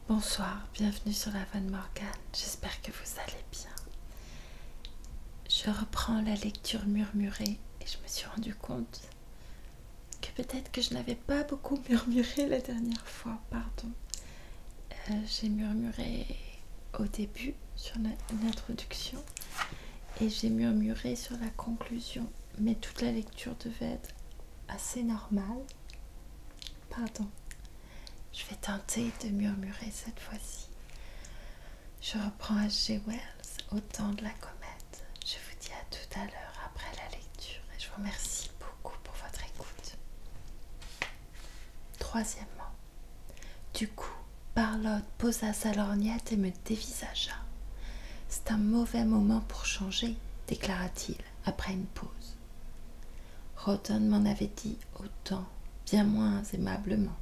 Bonsoir, bienvenue sur la Van Morgane, j'espère que vous allez bien. Je reprends la lecture murmurée et je me suis rendu compte que peut-être que je n'avais pas beaucoup murmuré la dernière fois, pardon. J'ai murmuré au début sur l'introduction et j'ai murmuré sur la conclusion, mais toute la lecture devait être assez normale. Pardon. Je vais tenter de murmurer cette fois-ci. Je reprends H.G. Wells, Au temps de la comète. Je vous dis à tout à l'heure après la lecture et je vous remercie beaucoup pour votre écoute. Troisièmement, du coup, Barlotte posa sa lorgnette et me dévisagea. C'est un mauvais moment pour changer, déclara-t-il après une pause. Rawdon m'en avait dit autant, bien moins aimablement.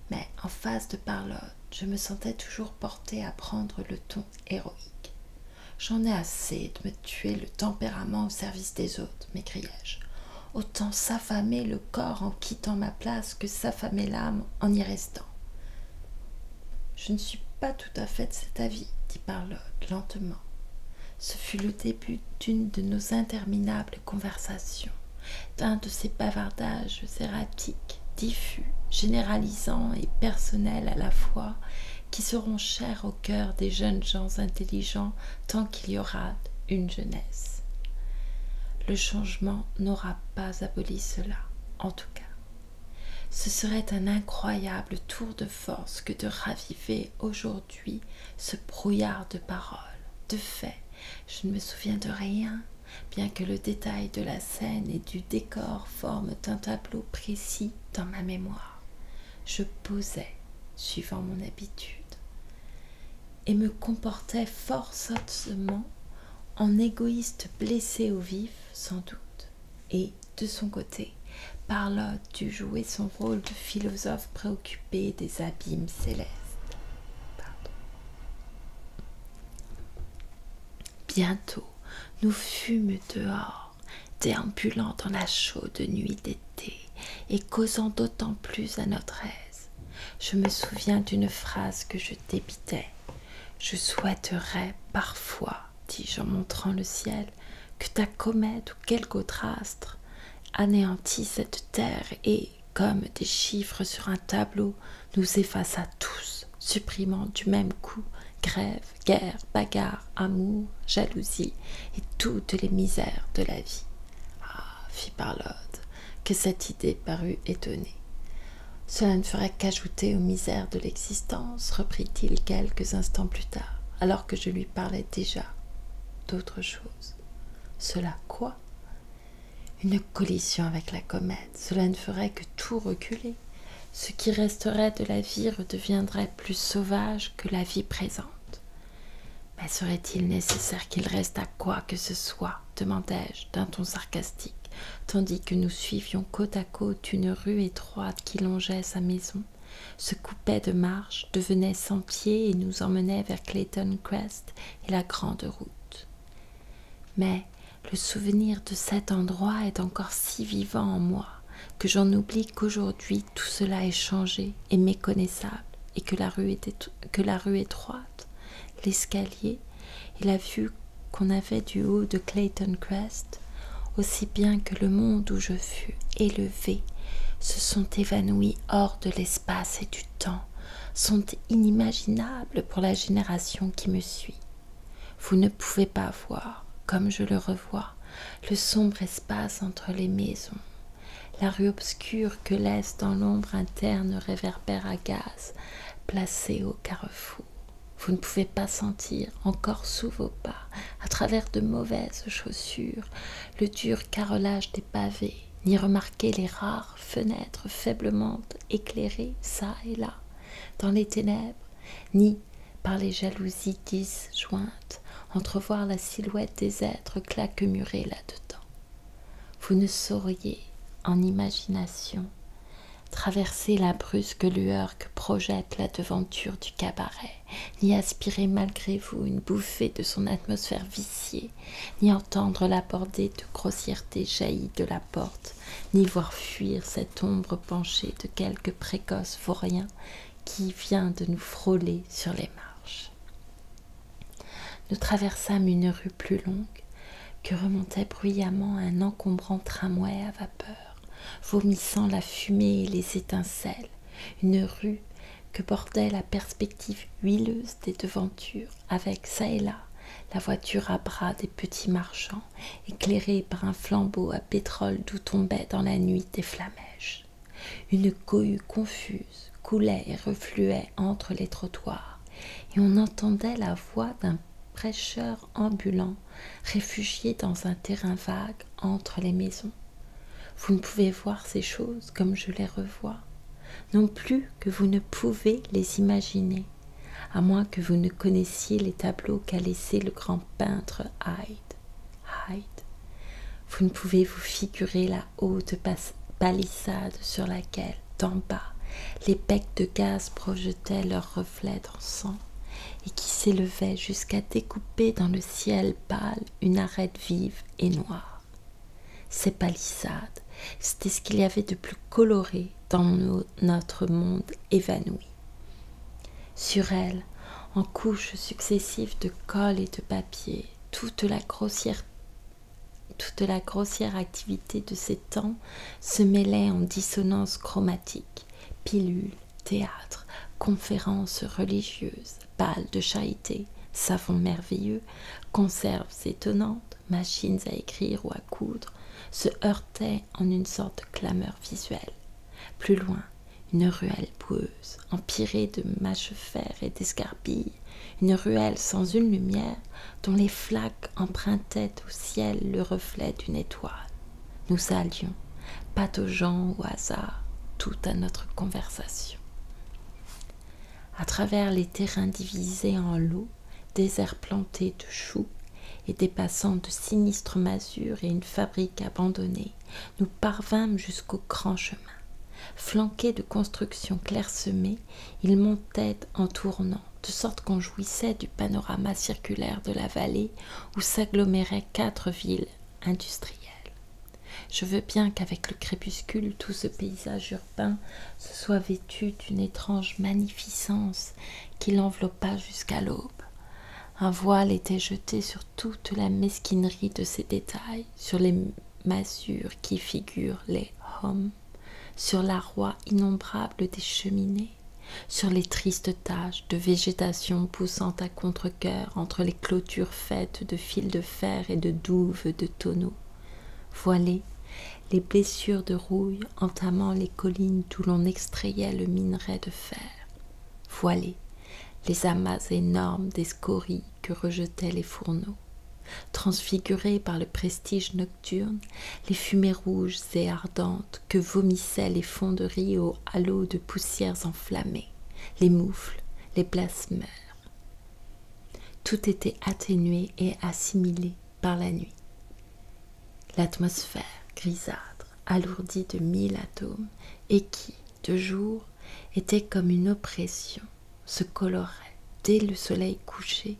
Mais en face de Barlotte, je me sentais toujours portée à prendre le ton héroïque. « J'en ai assez de me tuer le tempérament au service des autres, m'écriai-je. Autant s'affamer le corps en quittant ma place que s'affamer l'âme en y restant. »« Je ne suis pas tout à fait de cet avis, dit Barlotte lentement. Ce fut le début d'une de nos interminables conversations, d'un de ces bavardages erratiques, diffus, généralisants et personnels à la fois, qui seront chers au cœur des jeunes gens intelligents tant qu'il y aura une jeunesse. Le changement n'aura pas aboli cela, en tout cas. Ce serait un incroyable tour de force que de raviver aujourd'hui ce brouillard de paroles, de faits. Je ne me souviens de rien, bien que le détail de la scène et du décor forment un tableau précis dans ma mémoire. Je posais, suivant mon habitude, et me comportais fort sottement en égoïste blessé au vif, sans doute. Et, de son côté, Barlotte dut jouer son rôle de philosophe préoccupé des abîmes célestes. Bientôt, nous fûmes dehors, déambulant dans la chaude nuit d'été et causant d'autant plus à notre aise. Je me souviens d'une phrase que je débitais. « Je souhaiterais parfois, dis-je en montrant le ciel, que ta comète ou quelque autre astre anéantît cette terre et, comme des chiffres sur un tableau, nous effaça tous, supprimant du même coup grève, guerre, bagarre, amour, jalousie et toutes les misères de la vie. » Ah, fit Barlotte, que cette idée parut étonnée. « Cela ne ferait qu'ajouter aux misères de l'existence, reprit-il quelques instants plus tard, alors que je lui parlais déjà d'autre chose. Cela quoi? Une collision avec la comète, cela ne ferait que tout reculer. Ce qui resterait de la vie redeviendrait plus sauvage que la vie présente. Mais serait-il nécessaire qu'il restât quoi que ce soit, demandai-je d'un ton sarcastique, tandis que nous suivions côte à côte une rue étroite qui longeait sa maison, se coupait de marche, devenait sentier et nous emmenait vers Clayton Crest et la grande route. Mais le souvenir de cet endroit est encore si vivant en moi que j'en oublie qu'aujourd'hui tout cela est changé et méconnaissable et que la rue étroite, l'escalier et la vue qu'on avait du haut de Clayton Crest, aussi bien que le monde où je fus élevé, se sont évanouis hors de l'espace et du temps, sont inimaginables pour la génération qui me suit. Vous ne pouvez pas voir, comme je le revois, le sombre espace entre les maisons, la rue obscure que laisse dans l'ombre interne réverbère à gaz, placé au carrefour. Vous ne pouvez pas sentir, encore sous vos pas, à travers de mauvaises chaussures, le dur carrelage des pavés, ni remarquer les rares fenêtres faiblement éclairées, çà et là, dans les ténèbres, ni, par les jalousies disjointes, entrevoir la silhouette des êtres claquemurés là-dedans. Vous ne sauriez, en imagination, traverser la brusque lueur que projette la devanture du cabaret, ni aspirer malgré vous une bouffée de son atmosphère viciée, ni entendre la bordée de grossièreté jaillie de la porte, ni voir fuir cette ombre penchée de quelque précoce vaurien qui vient de nous frôler sur les marches. Nous traversâmes une rue plus longue que remontait bruyamment un encombrant tramway à vapeur, vomissant la fumée et les étincelles, une rue que bordait la perspective huileuse des devantures, avec çà et là la voiture à bras des petits marchands, éclairée par un flambeau à pétrole d'où tombaient dans la nuit des flamèches. Une cohue confuse coulait et refluait entre les trottoirs, et on entendait la voix d'un prêcheur ambulant, réfugié dans un terrain vague entre les maisons. Vous ne pouvez voir ces choses comme je les revois, non plus que vous ne pouvez les imaginer, à moins que vous ne connaissiez les tableaux qu'a laissés le grand peintre Hyde. Vous ne pouvez vous figurer la haute palissade sur laquelle, d'en bas, les becs de gaz projetaient leurs reflets dansants et qui s'élevaient jusqu'à découper dans le ciel pâle une arête vive et noire. Ces palissades, c'était ce qu'il y avait de plus coloré dans notre monde évanoui. Sur elles, en couches successives de colle et de papier, toute la grossière activité de ces temps se mêlait en dissonance chromatique, pilules, théâtre, conférences religieuses, bals de charité, savons merveilleux, conserves étonnantes, machines à écrire ou à coudre, se heurtaient en une sorte de clameur visuelle. Plus loin, une ruelle boueuse, empirée de mâchefers et d'escarbilles, une ruelle sans une lumière, dont les flaques empruntaient au ciel le reflet d'une étoile. Nous allions, pataugeant au hasard, tout à notre conversation. À travers les terrains divisés en lots, déserts plantés de choux, et dépassant de sinistres masures et une fabrique abandonnée, nous parvînmes jusqu'au grand chemin. Flanqués de constructions clairsemées, il montait en tournant, de sorte qu'on jouissait du panorama circulaire de la vallée où s'aggloméraient 4 villes industrielles. Je veux bien qu'avec le crépuscule, tout ce paysage urbain se soit vêtu d'une étrange magnificence qui l'enveloppa jusqu'à l'aube. Un voile était jeté sur toute la mesquinerie de ces détails, sur les masures qui figurent les hommes, sur la roi innombrable des cheminées, sur les tristes taches de végétation poussant à contre-cœur entre les clôtures faites de fils de fer et de douves de tonneaux. Voilées, les blessures de rouille entamant les collines d'où l'on extrayait le minerai de fer. Voilées, les amas énormes des scories que rejetaient les fourneaux. Transfigurés par le prestige nocturne, les fumées rouges et ardentes que vomissaient les fonderies aux halos de poussières enflammées, les moufles, les blasmeurs. Tout était atténué et assimilé par la nuit. L'atmosphère grisâtre, alourdie de 1000 atomes, et qui, de jour, était comme une oppression, se colorait, dès le soleil couché,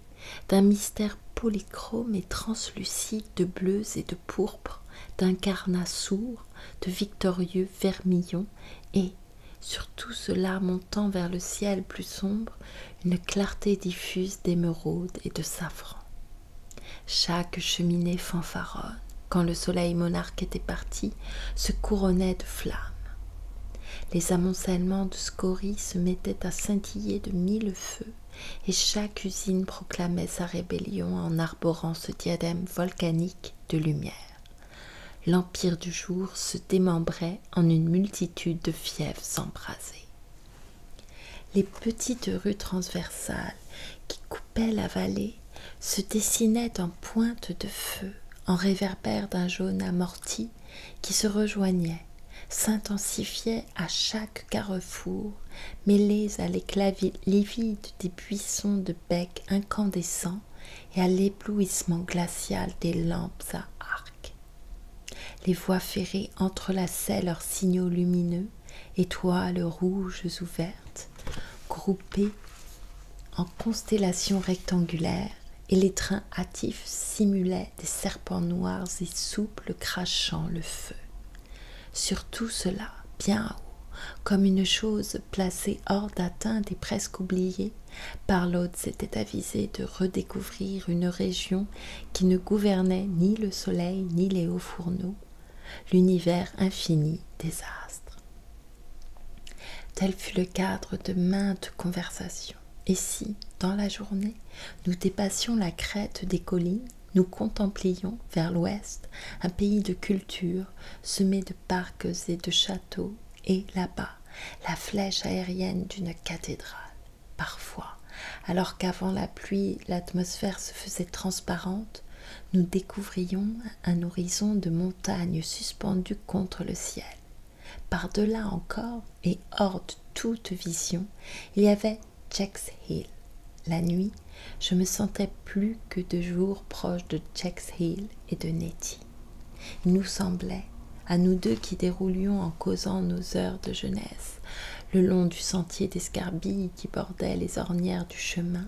d'un mystère polychrome et translucide de bleus et de pourpres, d'incarnats sourds, de victorieux vermillons, et, sur tout cela montant vers le ciel plus sombre, une clarté diffuse d'émeraude et de safran. Chaque cheminée fanfaronne, quand le soleil monarque était parti, se couronnait de flammes. Les amoncellements de scories se mettaient à scintiller de 1000 feux, et chaque usine proclamait sa rébellion en arborant ce diadème volcanique de lumière. L'empire du jour se démembrait en une multitude de fièvres embrasées. Les petites rues transversales qui coupaient la vallée se dessinaient en pointes de feu, en réverbères d'un jaune amorti qui se rejoignaient, s'intensifiaient à chaque carrefour, mêlés à l'éclat livide des buissons de becs incandescents et à l'éblouissement glacial des lampes à arc. Les voies ferrées entrelaçaient leurs signaux lumineux, étoiles rouges ouvertes, groupées en constellations rectangulaires, et les trains hâtifs simulaient des serpents noirs et souples crachant le feu. Sur tout cela, bien haut, comme une chose placée hors d'atteinte et presque oubliée, Parlot s'était avisé de redécouvrir une région qui ne gouvernait ni le soleil ni les hauts fourneaux, l'univers infini des astres. Tel fut le cadre de maintes conversations. Et si, dans la journée, nous dépassions la crête des collines, nous contemplions vers l'ouest un pays de culture semé de parcs et de châteaux, et là-bas, la flèche aérienne d'une cathédrale. Parfois, alors qu'avant la pluie, l'atmosphère se faisait transparente, nous découvrions un horizon de montagnes suspendues contre le ciel. Par-delà encore, et hors de toute vision, il y avait Jack's Hill. La nuit, je me sentais plus que de jour proche de Jack's Hill et de Nettie. Il nous semblait, à nous deux qui déroulions en causant nos heures de jeunesse, le long du sentier d'escarbilles qui bordait les ornières du chemin,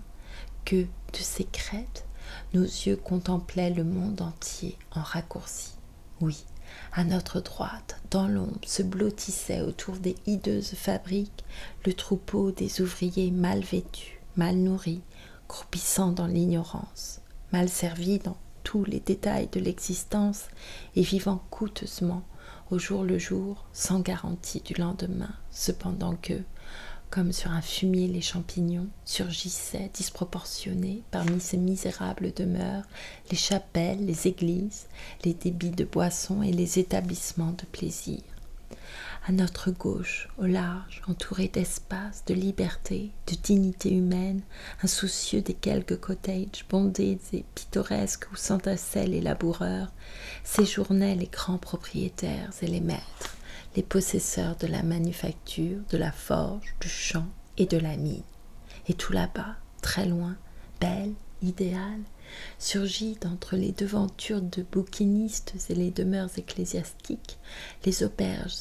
que, de ces crêtes, nos yeux contemplaient le monde entier en raccourci. Oui, à notre droite, dans l'ombre, se blottissait autour des hideuses fabriques le troupeau des ouvriers mal vêtus, mal nourris, croupissant dans l'ignorance, mal servis dans tous les détails de l'existence et vivant coûteusement au jour le jour, sans garantie du lendemain, cependant que, comme sur un fumier les champignons, surgissaient disproportionnés parmi ces misérables demeures les chapelles, les églises, les débits de boissons et les établissements de plaisir. À notre gauche, au large, entouré d'espace, de liberté, de dignité humaine, insoucieux des quelques cottages bondés et pittoresques où s'entassaient les laboureurs, séjournaient les grands propriétaires et les maîtres, les possesseurs de la manufacture, de la forge, du champ et de la mine. Et tout là-bas, très loin, belle, idéale, surgit d'entre les devantures de bouquinistes et les demeures ecclésiastiques, les auberges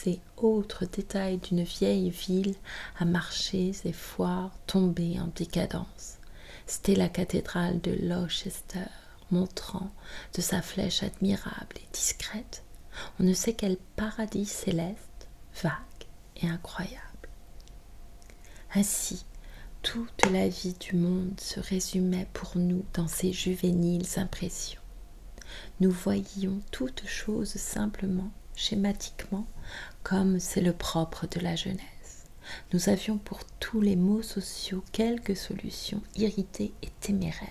et autres détails d'une vieille ville à marchés et foires tombés en décadence. C'était la cathédrale de Gloucester, montrant de sa flèche admirable et discrète on ne sait quel paradis céleste, vague et incroyable. Ainsi, toute la vie du monde se résumait pour nous dans ces juvéniles impressions. Nous voyions toutes choses simplement, schématiquement, comme c'est le propre de la jeunesse. Nous avions pour tous les maux sociaux quelques solutions irritées et téméraires,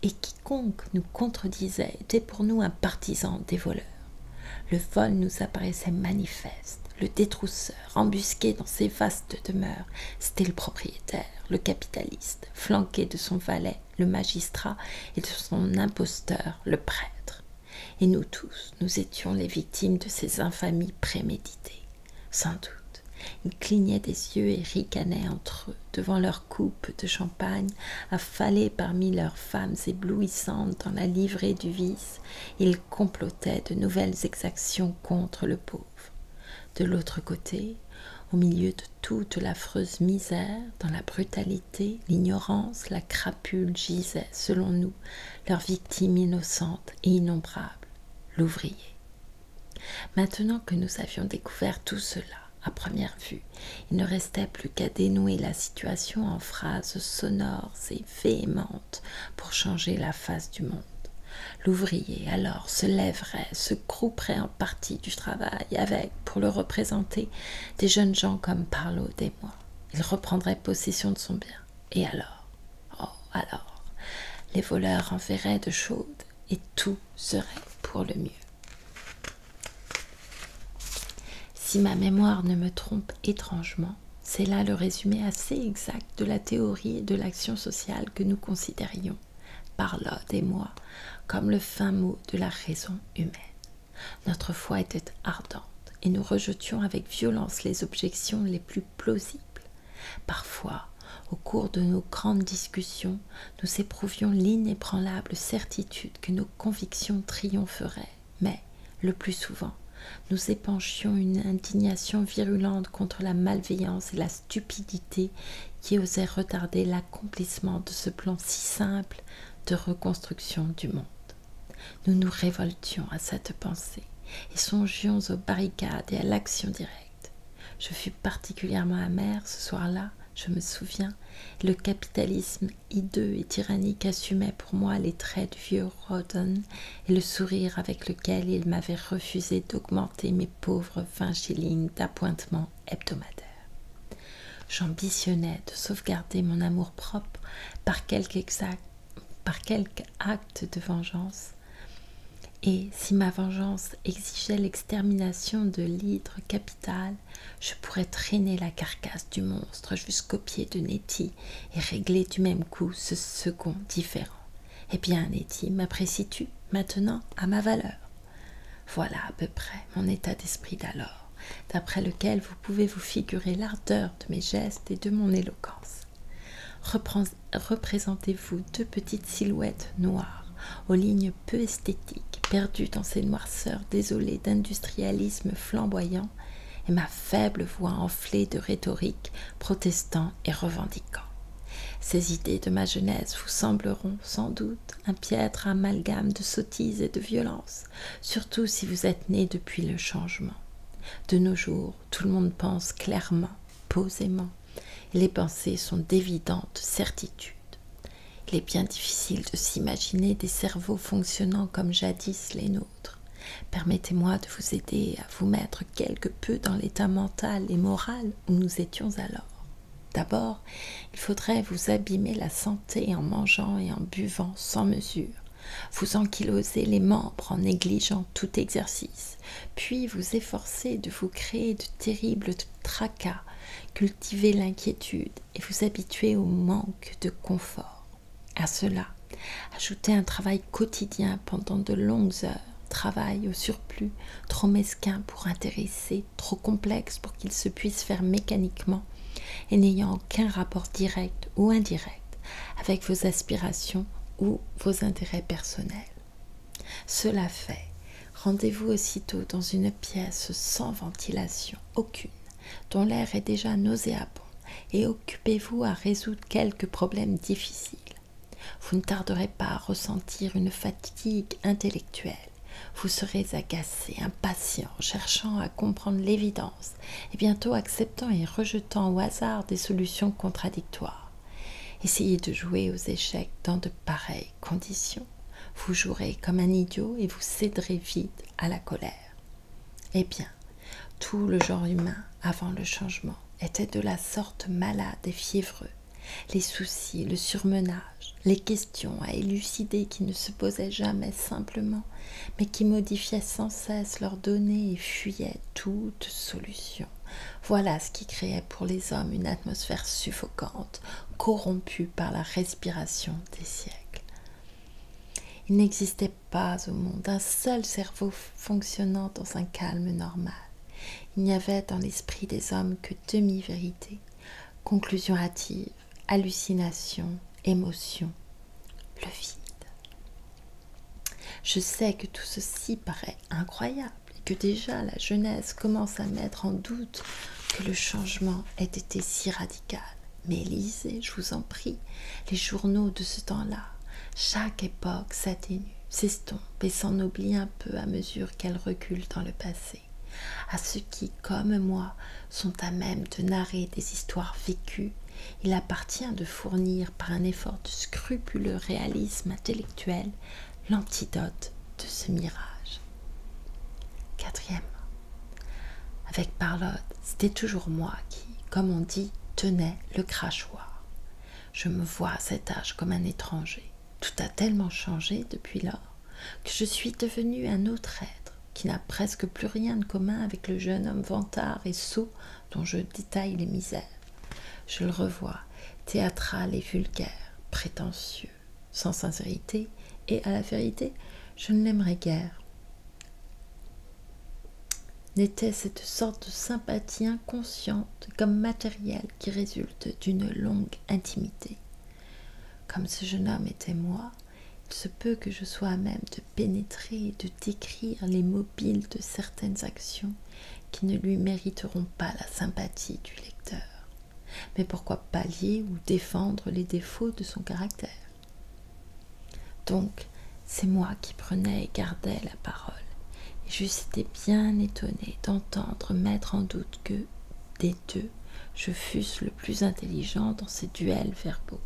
et quiconque nous contredisait était pour nous un partisan des voleurs. Le vol nous apparaissait manifeste, le détrousseur, embusqué dans ces vastes demeures, c'était le propriétaire, le capitaliste, flanqué de son valet, le magistrat, et de son imposteur, le prêtre. Et nous tous, nous étions les victimes de ces infamies préméditées. Sans doute, ils clignaient des yeux et ricanaient entre eux, devant leurs coupes de champagne, affalés parmi leurs femmes éblouissantes dans la livrée du vice, ils complotaient de nouvelles exactions contre le pauvre. De l'autre côté, au milieu de toute l'affreuse misère, dans la brutalité, l'ignorance, la crapule gisaient, selon nous, leur victime innocente et innombrable, l'ouvrier. Maintenant que nous avions découvert tout cela, à première vue, il ne restait plus qu'à dénouer la situation en phrases sonores et véhémentes pour changer la face du monde. L'ouvrier, alors, se lèverait, se grouperait en partie du travail avec, pour le représenter, des jeunes gens comme Parlot et moi. Il reprendrait possession de son bien. Et alors, les voleurs en verraient de chaudes et tout serait pour le mieux. Si ma mémoire ne me trompe étrangement, c'est là le résumé assez exact de la théorie et de l'action sociale que nous considérions, Parlot et moi, comme le fin mot de la raison humaine. Notre foi était ardente et nous rejetions avec violence les objections les plus plausibles. Parfois, au cours de nos grandes discussions, nous éprouvions l'inébranlable certitude que nos convictions triompheraient, mais, le plus souvent, nous épanchions une indignation virulente contre la malveillance et la stupidité qui osaient retarder l'accomplissement de ce plan si simple de reconstruction du monde. Nous nous révoltions à cette pensée et songions aux barricades et à l'action directe. Je fus particulièrement amère ce soir-là, je me souviens. Le capitalisme hideux et tyrannique assumait pour moi les traits du vieux Rawdon et le sourire avec lequel il m'avait refusé d'augmenter mes pauvres 20 shillings d'appointements hebdomadaires. J'ambitionnais de sauvegarder mon amour-propre par quelque acte de vengeance. Et si ma vengeance exigeait l'extermination de l'hydre capitale, je pourrais traîner la carcasse du monstre jusqu'au pied de Nettie et régler du même coup ce second différend. Eh bien, Nettie, m'apprécies-tu maintenant à ma valeur? Voilà à peu près mon état d'esprit d'alors, d'après lequel vous pouvez vous figurer l'ardeur de mes gestes et de mon éloquence. Représentez-vous deux petites silhouettes noires, aux lignes peu esthétiques, perdues dans ces noirceurs désolées d'industrialisme flamboyant, et ma faible voix enflée de rhétorique, protestant et revendiquant. Ces idées de ma jeunesse vous sembleront sans doute un piètre amalgame de sottise et de violence, surtout si vous êtes né depuis le changement. De nos jours, tout le monde pense clairement, posément, et les pensées sont d'évidentes certitudes. Il est bien difficile de s'imaginer des cerveaux fonctionnant comme jadis les nôtres. Permettez-moi de vous aider à vous mettre quelque peu dans l'état mental et moral où nous étions alors. D'abord, il faudrait vous abîmer la santé en mangeant et en buvant sans mesure, vous ankyloser les membres en négligeant tout exercice, puis vous efforcer de vous créer de terribles tracas, cultiver l'inquiétude et vous habituer au manque de confort. À cela, ajoutez un travail quotidien pendant de longues heures, travail au surplus, trop mesquin pour intéresser, trop complexe pour qu'il se puisse faire mécaniquement, et n'ayant aucun rapport direct ou indirect avec vos aspirations ou vos intérêts personnels. Cela fait, rendez-vous aussitôt dans une pièce sans ventilation aucune, dont l'air est déjà nauséabond, et occupez-vous à résoudre quelques problèmes difficiles. Vous ne tarderez pas à ressentir une fatigue intellectuelle. Vous serez agacé, impatient, cherchant à comprendre l'évidence, et bientôt acceptant et rejetant au hasard des solutions contradictoires. Essayez de jouer aux échecs dans de pareilles conditions. Vous jouerez comme un idiot et vous céderez vite à la colère. Eh bien, tout le genre humain, avant le changement, était de la sorte malade et fiévreux. Les soucis, le surmenage, les questions à élucider qui ne se posaient jamais simplement, mais qui modifiaient sans cesse leurs données et fuyaient toute solution. Voilà ce qui créait pour les hommes une atmosphère suffocante, corrompue par la respiration des siècles. Il n'existait pas au monde un seul cerveau fonctionnant dans un calme normal. Il n'y avait dans l'esprit des hommes que demi-vérité, conclusion hâtive, hallucination, émotion, le vide. Je sais que tout ceci paraît incroyable et que déjà la jeunesse commence à mettre en doute que le changement ait été si radical. Mais lisez, je vous en prie, les journaux de ce temps-là. Chaque époque s'atténue, s'estompe et s'ennoblit un peu à mesure qu'elle recule dans le passé. À ceux qui, comme moi, sont à même de narrer des histoires vécues, il appartient de fournir par un effort de scrupuleux réalisme intellectuel l'antidote de ce mirage. Quatrièmement, avec Parlotte, c'était toujours moi qui, comme on dit, tenais le crachoir. Je me vois à cet âge comme un étranger. Tout a tellement changé depuis lors que je suis devenue un autre être qui n'a presque plus rien de commun avec le jeune homme vantard et sot dont je détaille les misères. Je le revois, théâtral et vulgaire, prétentieux, sans sincérité, et à la vérité, je ne l'aimerais guère. N'était cette sorte de sympathie inconsciente comme matérielle qui résulte d'une longue intimité. Comme ce jeune homme était moi, il se peut que je sois à même de pénétrer et de décrire les mobiles de certaines actions qui ne lui mériteront pas la sympathie du lecteur. Mais pourquoi pallier ou défendre les défauts de son caractère? Donc, c'est moi qui prenais et gardais la parole, et j'eusse été bien étonnée d'entendre mettre en doute que, des deux, je fusse le plus intelligent dans ces duels verbaux.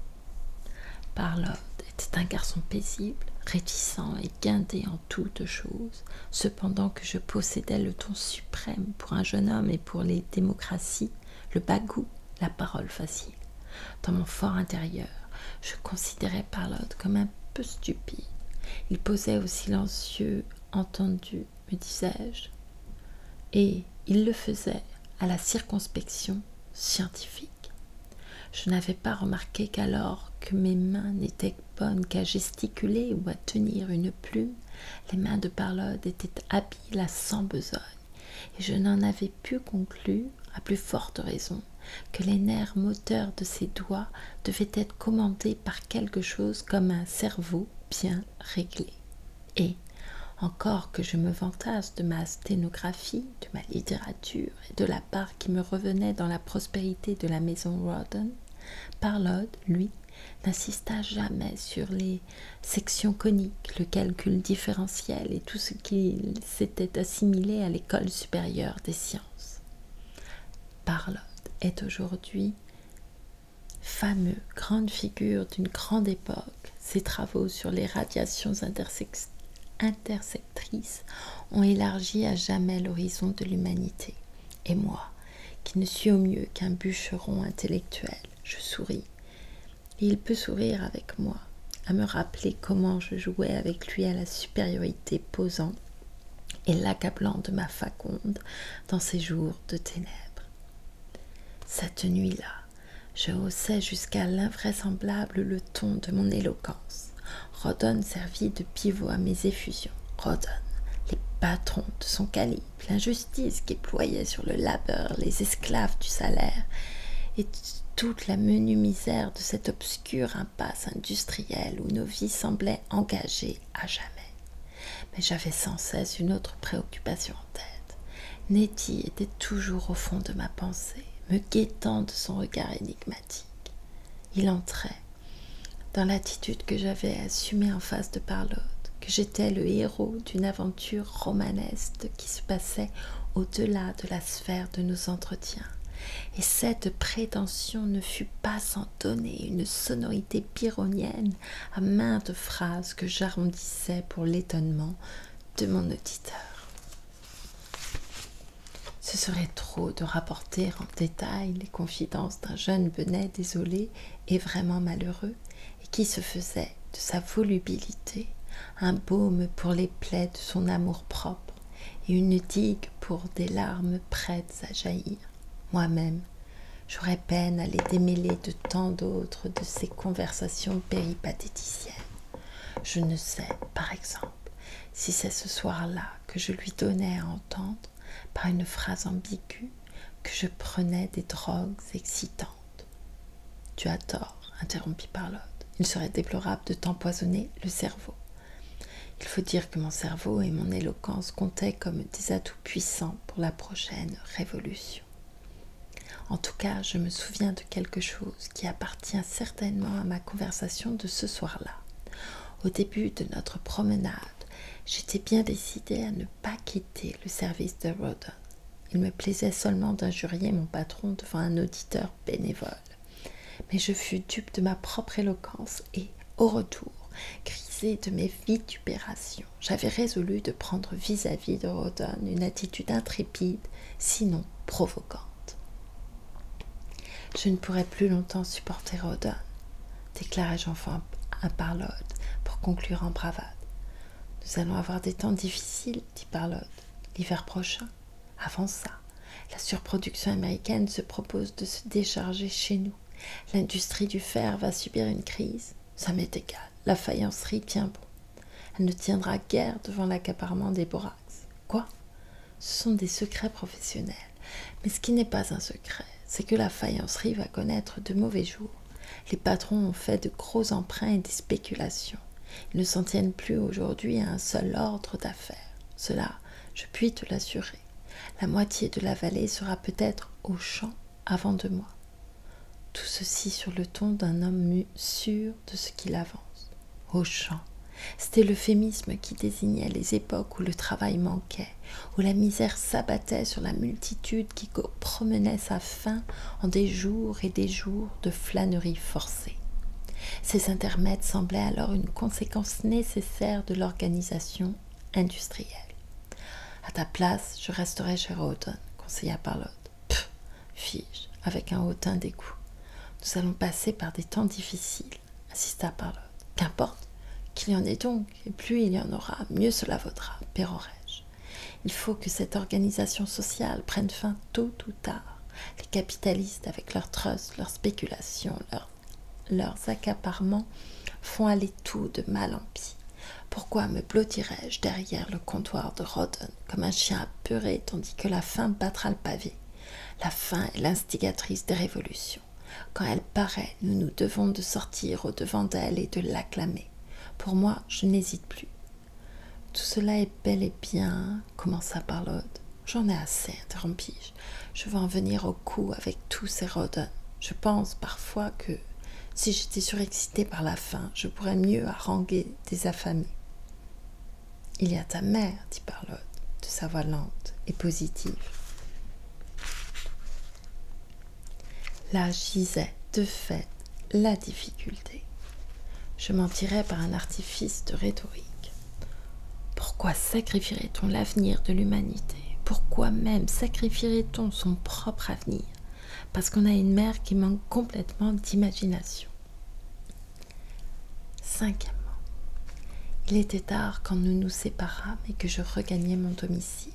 Parload était un garçon paisible, réticent et guindé en toutes choses, cependant que je possédais le ton suprême pour un jeune homme et pour les démocraties, le bagout, la parole facile. Dans mon fort intérieur, je considérais Parload comme un peu stupide. Il posait au silencieux entendu, me disais-je, et il le faisait à la circonspection scientifique. Je n'avais pas remarqué qu'alors que mes mains n'étaient bonnes qu'à gesticuler ou à tenir une plume, les mains de Parload étaient habiles à sans besogne, et je n'en avais pu conclure, à plus forte raison, que les nerfs moteurs de ses doigts devaient être commandés par quelque chose comme un cerveau bien réglé. Et, encore que je me vantasse de ma sténographie, de ma littérature et de la part qui me revenait dans la prospérité de la maison Rawdon, Parload, lui, n'insista jamais sur les sections coniques, le calcul différentiel et tout ce qu'il s'était assimilé à l'école supérieure des sciences. Parload est aujourd'hui fameux, grande figure d'une grande époque. Ses travaux sur les radiations intersectrices ont élargi à jamais l'horizon de l'humanité. Et moi, qui ne suis au mieux qu'un bûcheron intellectuel, je souris. Et il peut sourire avec moi, à me rappeler comment je jouais avec lui à la supériorité posant et l'accablant de ma faconde dans ces jours de ténèbres. Cette nuit-là, je haussais jusqu'à l'invraisemblable le ton de mon éloquence. Rawdon servit de pivot à mes effusions. Rawdon, les patrons de son calibre, l'injustice qu'éployaient sur le labeur les esclaves du salaire, et toute la menue misère de cette obscure impasse industrielle où nos vies semblaient engagées à jamais. Mais j'avais sans cesse une autre préoccupation en tête. Nettie était toujours au fond de ma pensée, me guettant de son regard énigmatique. Il entrait, dans l'attitude que j'avais assumée en face de Parload, que j'étais le héros d'une aventure romanesque qui se passait au-delà de la sphère de nos entretiens. Et cette prétention ne fut pas sans donner une sonorité pyrrhonienne à maintes phrases que j'arrondissais pour l'étonnement de mon auditeur. Ce serait trop de rapporter en détail les confidences d'un jeune Benet désolé et vraiment malheureux, et qui se faisait de sa volubilité un baume pour les plaies de son amour-propre et une digue pour des larmes prêtes à jaillir. Moi-même, j'aurais peine à les démêler de tant d'autres de ces conversations péripatéticiennes. Je ne sais, par exemple, si c'est ce soir-là que je lui donnais à entendre, par une phrase ambiguë, que je prenais des drogues excitantes. « Tu as tort, interrompit Parload. Il serait déplorable de t'empoisonner le cerveau. » Il faut dire que mon cerveau et mon éloquence comptaient comme des atouts puissants pour la prochaine révolution. En tout cas, je me souviens de quelque chose qui appartient certainement à ma conversation de ce soir-là. Au début de notre promenade, j'étais bien décidée à ne pas quitter le service de Rawdon. Il me plaisait seulement d'injurier mon patron devant un auditeur bénévole. Mais je fus dupe de ma propre éloquence et, au retour, grisée de mes vitupérations, j'avais résolu de prendre vis-à-vis de Rawdon une attitude intrépide, sinon provocante. « Je ne pourrai plus longtemps supporter Rawdon, déclarai-je enfin à Parload pour conclure en bravade. Nous allons avoir des temps difficiles, dit Parload, l'hiver prochain. Avant ça, la surproduction américaine se propose de se décharger chez nous. L'industrie du fer va subir une crise. Ça m'est égal, la faïencerie tient bon. Elle ne tiendra guère devant l'accaparement des borax. Quoi ? Ce sont des secrets professionnels. Mais ce qui n'est pas un secret, c'est que la faïencerie va connaître de mauvais jours. Les patrons ont fait de gros emprunts et des spéculations. Ils ne s'en tiennent plus aujourd'hui à un seul ordre d'affaires. Cela, je puis te l'assurer. La moitié de la vallée sera peut-être au champ avant 2 mois. Tout ceci sur le ton d'un homme sûr de ce qu'il avance. Au champ, C'était l'euphémisme qui désignait les époques où le travail manquait, où la misère s'abattait sur la multitude qui promenait sa faim en des jours et des jours de flânerie forcée. Ces intermèdes semblaient alors une conséquence nécessaire de l'organisation industrielle. « À ta place, je resterai chez Rawdon, » conseilla Parlotte. « Pff, fis-je, avec un hautain dégoût. Nous allons passer par des temps difficiles, insista Parlotte. Qu'importe, qu'il y en ait donc, et plus il y en aura, mieux cela vaudra, pérorai-je. Il faut que cette organisation sociale prenne fin tôt ou tard. Les capitalistes, avec leurs trusts, leurs spéculations, leurs accaparements, font aller tout de mal en pis. Pourquoi me blottirais-je derrière le comptoir de Rawdon comme un chien apeuré tandis que la faim battra le pavé? La faim est l'instigatrice des révolutions. Quand elle paraît, nous nous devons de sortir au-devant d'elle et de l'acclamer. Pour moi, je n'hésite plus. » « Tout cela est bel et bien, » commença Parlotte. « J'en ai assez, interrompis-je. Je veux en venir au coup avec tous ces Rawdon. Je pense parfois que, si j'étais surexcitée par la faim, je pourrais mieux haranguer des affamés. »« Il y a ta mère, » dit Parlotte, de sa voix lente et positive. Là gisait, de fait, la difficulté. Je m'en tirais par un artifice de rhétorique. Pourquoi sacrifierait-on l'avenir de l'humanité? Pourquoi même sacrifierait-on son propre avenir? Parce qu'on a une mère qui manque complètement d'imagination. Cinquièmement, il était tard quand nous nous séparâmes et que je regagnai mon domicile.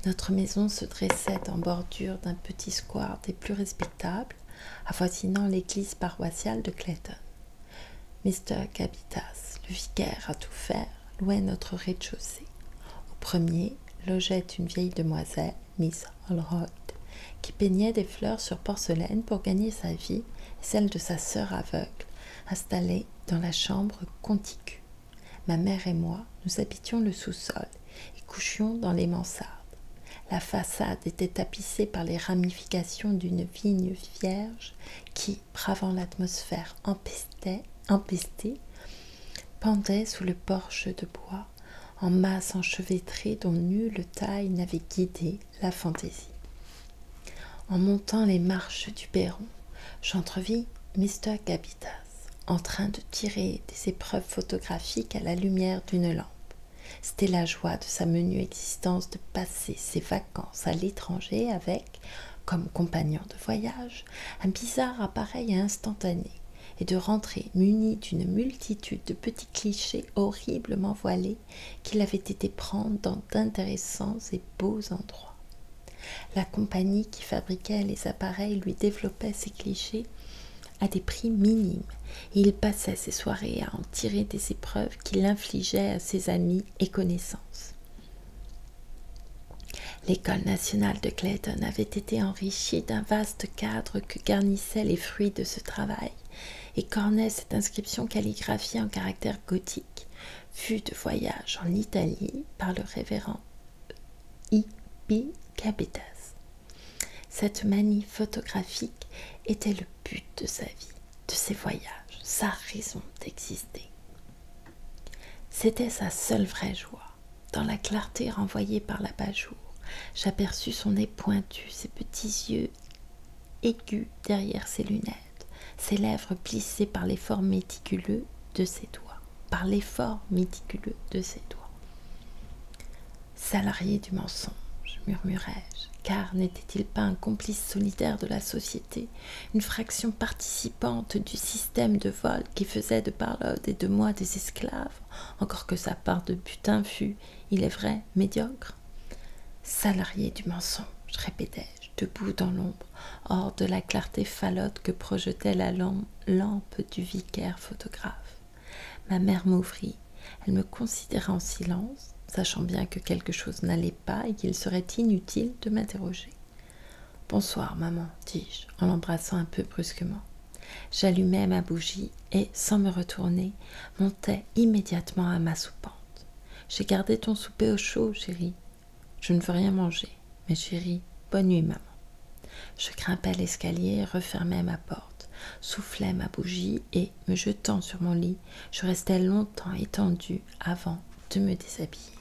Notre maison se dressait en bordure d'un petit square des plus respectables, avoisinant l'église paroissiale de Clayton. Mr. Cabitas, le vicaire à tout faire, louait notre rez-de-chaussée. Au premier logeait une vieille demoiselle, Miss Holroyd, qui peignait des fleurs sur porcelaine pour gagner sa vie et celle de sa sœur aveugle, installée dans la chambre contiguë. Ma mère et moi, nous habitions le sous-sol et couchions dans les mansardes. La façade était tapissée par les ramifications d'une vigne vierge qui, bravant l'atmosphère empestée, pendait sous le porche de bois, en masse enchevêtrée dont nulle taille n'avait guidé la fantaisie. En montant les marches du perron, j'entrevis Mr. Cabitas en train de tirer des épreuves photographiques à la lumière d'une lampe. C'était la joie de sa menue existence de passer ses vacances à l'étranger avec, comme compagnon de voyage, un bizarre appareil instantané, et de rentrer muni d'une multitude de petits clichés horriblement voilés qu'il avait été prendre dans d'intéressants et beaux endroits. La compagnie qui fabriquait les appareils lui développait ces clichés à des prix minimes, et il passait ses soirées à en tirer des épreuves qu'il infligeait à ses amis et connaissances. L'école nationale de Clayton avait été enrichie d'un vaste cadre que garnissaient les fruits de ce travail, et qu'ornait cette inscription calligraphiée en caractères gothiques, vue de voyage en Italie par le révérend I.P. Cabitas. Cette manie photographique était le but de sa vie, de ses voyages, sa raison d'exister. C'était sa seule vraie joie. Dans la clarté renvoyée par l'abat-jour, j'aperçus son nez pointu, ses petits yeux aigus derrière ses lunettes, ses lèvres plissées par l'effort méticuleux de ses doigts. Salarié du mensonge, murmurai-je, car n'était-il pas un complice solidaire de la société, une fraction participante du système de vol qui faisait de Parlotte et de moi des esclaves, encore que sa part de butin fût, il est vrai, médiocre? Salarié du mensonge, répétai-je, debout dans l'ombre, hors de la clarté falote que projetait la lampe du vicaire photographe. Ma mère m'ouvrit, elle me considéra en silence, sachant bien que quelque chose n'allait pas et qu'il serait inutile de m'interroger. « Bonsoir, maman, dis-je, en l'embrassant un peu brusquement. J'allumai ma bougie et, sans me retourner, montai immédiatement à ma soupente. « J'ai gardé ton souper au chaud, chérie. »« Je ne veux rien manger, mais chérie, bonne nuit, maman. » Je grimpai l'escalier et refermai ma porte. soufflai ma bougie et, me jetant sur mon lit, je restai longtemps étendue avant de me déshabiller.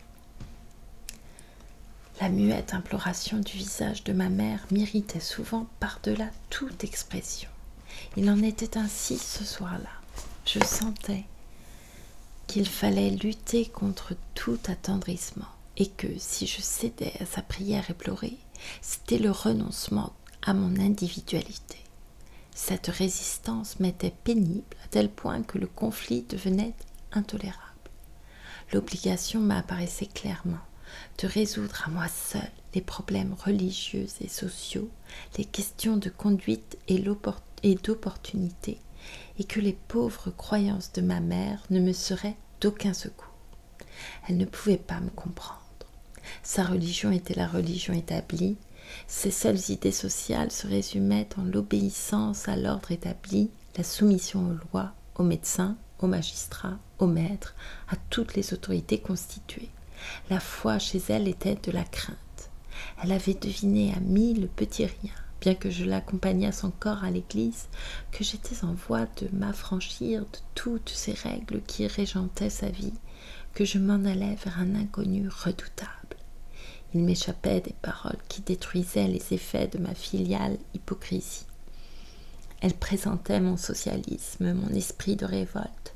La muette imploration du visage de ma mère m'irritait souvent par-delà toute expression. Il en était ainsi ce soir-là. Je sentais qu'il fallait lutter contre tout attendrissement et que si je cédais à sa prière et pleurais, c'était le renoncement à mon individualité. Cette résistance m'était pénible à tel point que le conflit devenait intolérable. L'obligation m'apparaissait clairement de résoudre à moi seule les problèmes religieux et sociaux, les questions de conduite et d'opportunité, et que les pauvres croyances de ma mère ne me seraient d'aucun secours. Elle ne pouvait pas me comprendre. Sa religion était la religion établie, ses seules idées sociales se résumaient en l'obéissance à l'ordre établi, la soumission aux lois, aux médecins, aux magistrats, aux maîtres, à toutes les autorités constituées. La foi chez elle était de la crainte. Elle avait deviné à 1000 petits riens, bien que je l'accompagnasse encore à l'église, que j'étais en voie de m'affranchir de toutes ces règles qui régentaient sa vie, que je m'en allais vers un inconnu redoutable. Il m'échappait des paroles qui détruisaient les effets de ma filiale hypocrisie. Elle présentait mon socialisme, mon esprit de révolte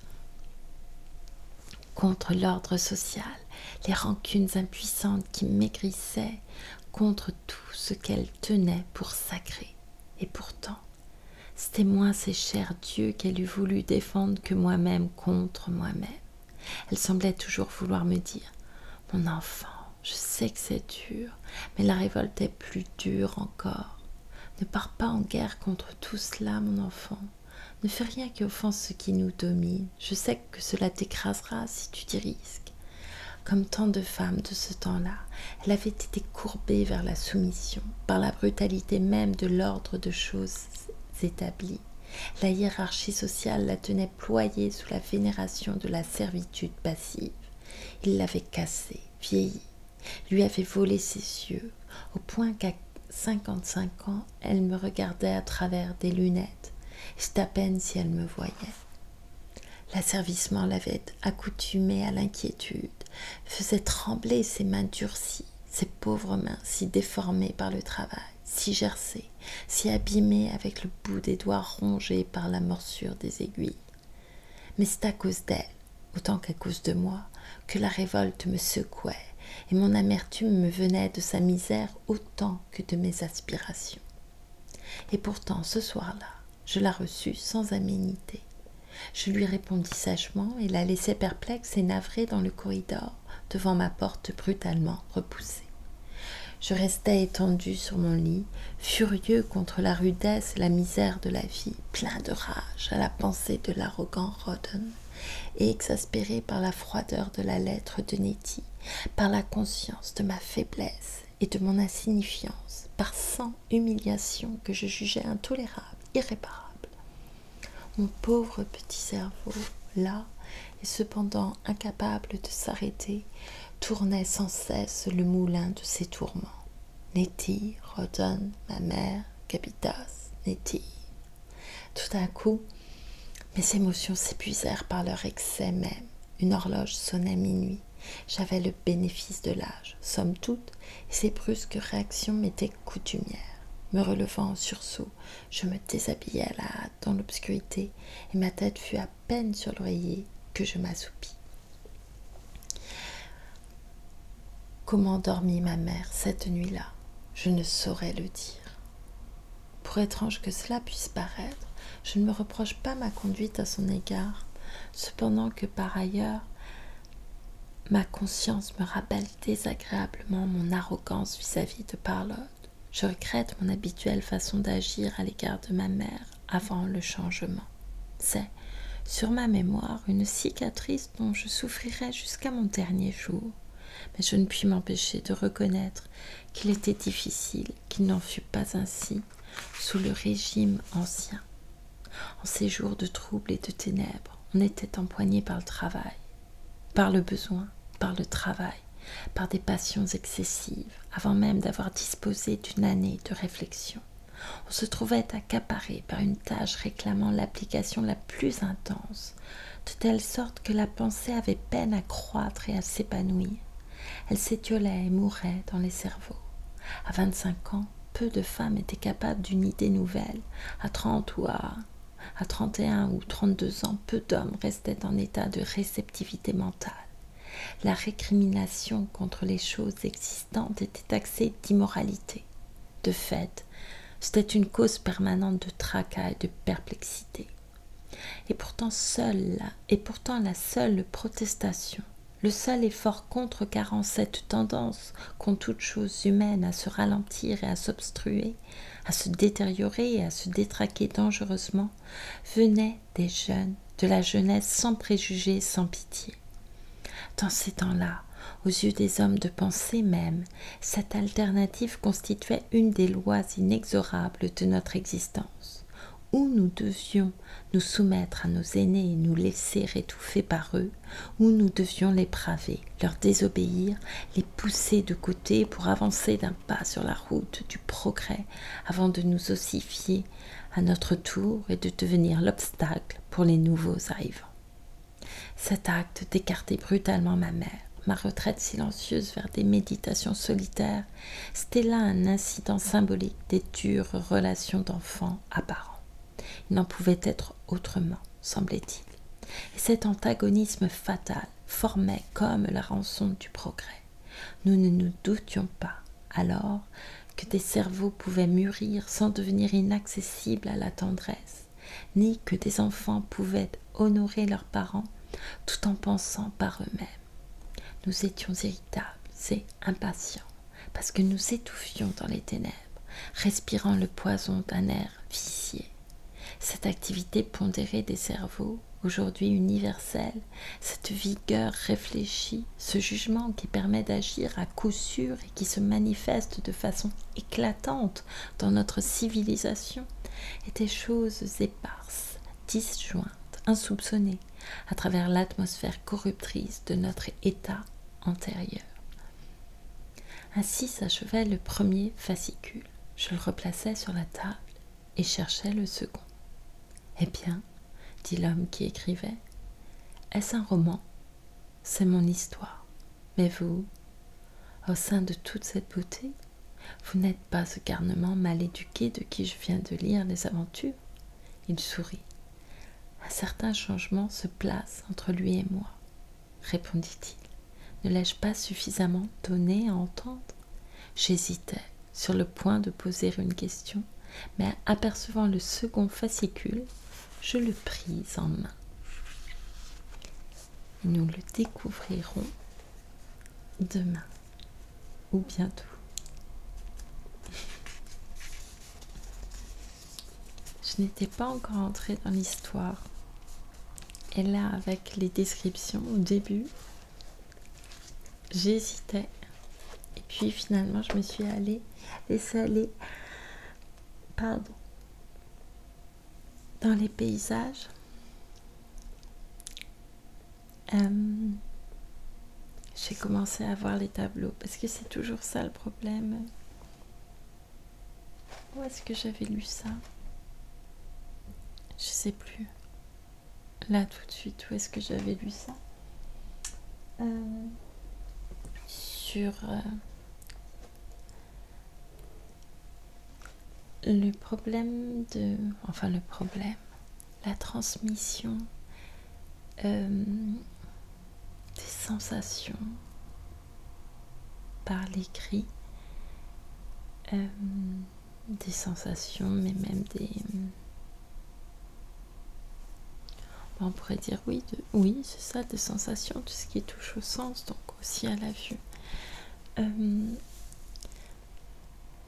contre l'ordre social, les rancunes impuissantes qui maigrissaient contre tout ce qu'elle tenait pour sacré. Et pourtant, c'était moins ses chers dieux qu'elle eût voulu défendre que moi-même contre moi-même. Elle semblait toujours vouloir me dire « Mon enfant, je sais que c'est dur, mais la révolte est plus dure encore. Ne pars pas en guerre contre tout cela, mon enfant. Ne fais rien qui offense ce qui nous domine. Je sais que cela t'écrasera si tu t'y risques. » Comme tant de femmes de ce temps-là, elle avait été courbée vers la soumission, par la brutalité même de l'ordre de choses établies. La hiérarchie sociale la tenait ployée sous la vénération de la servitude passive. Il l'avait cassée, vieillie, lui avait volé ses yeux, au point qu'à 55 ans, elle me regardait à travers des lunettes. C'est à peine si elle me voyait. L'asservissement l'avait accoutumée à l'inquiétude, faisait trembler ses mains durcies, ses pauvres mains si déformées par le travail, si gercées, si abîmées avec le bout des doigts rongés par la morsure des aiguilles. Mais c'est à cause d'elle, autant qu'à cause de moi, que la révolte me secouait, et mon amertume me venait de sa misère autant que de mes aspirations. Et pourtant, ce soir-là, je la reçus sans aménité. Je lui répondis sèchement et la laissai perplexe et navrée dans le corridor, devant ma porte brutalement repoussée. Je restais étendu sur mon lit, furieux contre la rudesse et la misère de la vie, plein de rage à la pensée de l'arrogant Rawdon, et exaspéré par la froideur de la lettre de Nettie, par la conscience de ma faiblesse et de mon insignifiance, par 100 humiliations que je jugeais intolérables, irréparables. Mon pauvre petit cerveau, là, et cependant incapable de s'arrêter, tournait sans cesse le moulin de ses tourments. Nettie, Rawdon, ma mère, Capitas, Nettie. Tout d'un coup, mes émotions s'épuisèrent par leur excès même. Une horloge sonnait minuit. J'avais le bénéfice de l'âge, somme toute, et ces brusques réactions m'étaient coutumières. Me relevant en sursaut, je me déshabillai à la hâte dans l'obscurité, et ma tête fut à peine sur l'oreiller que je m'assoupis. Comment dormit ma mère cette nuit-là? Je ne saurais le dire. Pour étrange que cela puisse paraître, je ne me reproche pas ma conduite à son égard, cependant que par ailleurs, ma conscience me rappelle désagréablement mon arrogance vis-à-vis de Parlotte. Je regrette mon habituelle façon d'agir à l'égard de ma mère avant le changement. C'est, sur ma mémoire, une cicatrice dont je souffrirai jusqu'à mon dernier jour. Mais je ne puis m'empêcher de reconnaître qu'il était difficile qu'il n'en fût pas ainsi sous le régime ancien. En ces jours de troubles et de ténèbres, on était empoigné par le travail, par le besoin, par le travail, par des passions excessives, avant même d'avoir disposé d'une année de réflexion. On se trouvait accaparé par une tâche réclamant l'application la plus intense, de telle sorte que la pensée avait peine à croître et à s'épanouir. Elle s'étiolait et mourait dans les cerveaux. À 25 ans, peu de femmes étaient capables d'une idée nouvelle. À 30 ou à 31 ou 32 ans, peu d'hommes restaient en état de réceptivité mentale. La récrimination contre les choses existantes était taxée d'immoralité. De fait, c'était une cause permanente de tracas et de perplexité. Et pourtant la seule protestation, le seul effort contrecarrant cette tendance qu'ont toutes choses humaines à se ralentir et à s'obstruer, à se détériorer et à se détraquer dangereusement, venait des jeunes, de la jeunesse sans préjugés, sans pitié. Dans ces temps-là, aux yeux des hommes de pensée même, cette alternative constituait une des lois inexorables de notre existence. Ou nous devions nous soumettre à nos aînés et nous laisser étouffer par eux, ou nous devions les braver, leur désobéir, les pousser de côté pour avancer d'un pas sur la route du progrès avant de nous ossifier à notre tour et de devenir l'obstacle pour les nouveaux arrivants. Cet acte d'écarter brutalement ma mère, ma retraite silencieuse vers des méditations solitaires, c'était là un incident symbolique des dures relations d'enfants apparents. Il n'en pouvait être autrement, semblait-il. Et cet antagonisme fatal formait comme la rançon du progrès. Nous ne nous doutions pas, alors, que des cerveaux pouvaient mûrir sans devenir inaccessibles à la tendresse, ni que des enfants pouvaient honorer leurs parents tout en pensant par eux-mêmes. Nous étions irritables et impatients, parce que nous étouffions dans les ténèbres, respirant le poison d'un air vicié. Cette activité pondérée des cerveaux, aujourd'hui universelle, cette vigueur réfléchie, ce jugement qui permet d'agir à coup sûr et qui se manifeste de façon éclatante dans notre civilisation, étaient choses éparses, disjointes, insoupçonnées, à travers l'atmosphère corruptrice de notre état antérieur. Ainsi s'achevait le premier fascicule. Je le replaçais sur la table et cherchais le second. « Eh bien, dit l'homme qui écrivait, est-ce un roman? C'est mon histoire. Mais vous, au sein de toute cette beauté, vous n'êtes pas ce garnement mal éduqué de qui je viens de lire les aventures ?» Il sourit. « Un certain changement se place entre lui et moi, répondit-il. Ne l'ai-je pas suffisamment donné à entendre? J'hésitais, sur le point de poser une question, mais apercevant le second fascicule, je le pris en main. Nous le découvrirons demain ou bientôt. Je n'étais pas encore entrée dans l'histoire. Et là, avec les descriptions au début, j'hésitais. Et puis finalement, je me suis laissée aller dans les paysages. J'ai commencé à voir les tableaux parce que c'est toujours ça le problème. Où est-ce que j'avais lu ça? Je sais plus. Là tout de suite, où est-ce que j'avais lu ça? Sur le problème la transmission des sensations par l'écrit, des sensations, mais même on pourrait dire oui, c'est ça, des sensations, tout ce qui touche au sens, donc aussi à la vue.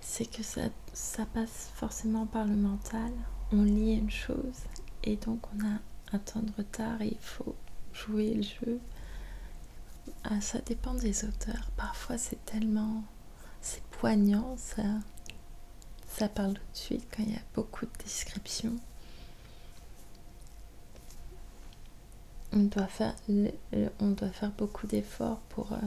C'est que ça passe forcément par le mental. On lit une chose et donc on a un temps de retard et il faut jouer le jeu. Ça dépend des auteurs. Parfois c'est poignant, ça parle tout de suite quand il y a beaucoup de descriptions. On doit faire beaucoup d'efforts pour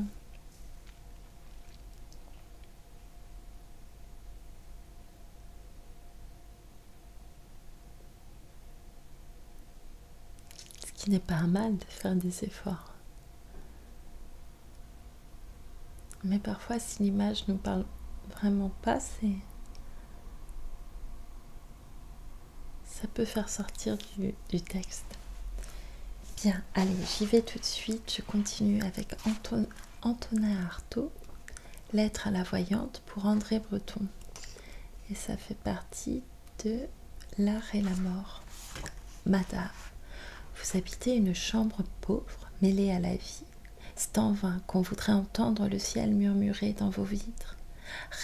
Ce qui n'est pas un mal de faire des efforts. Mais parfois, si l'image ne nous parle vraiment pas, ça peut faire sortir du texte. Bien, allez, j'y vais tout de suite. Je continue avec Antonin Artaud, Lettre à la voyante pour André Breton. Et ça fait partie de L'art et la mort. Madame, vous habitez une chambre pauvre, mêlée à la vie. C'est en vain qu'on voudrait entendre le ciel murmurer dans vos vitres.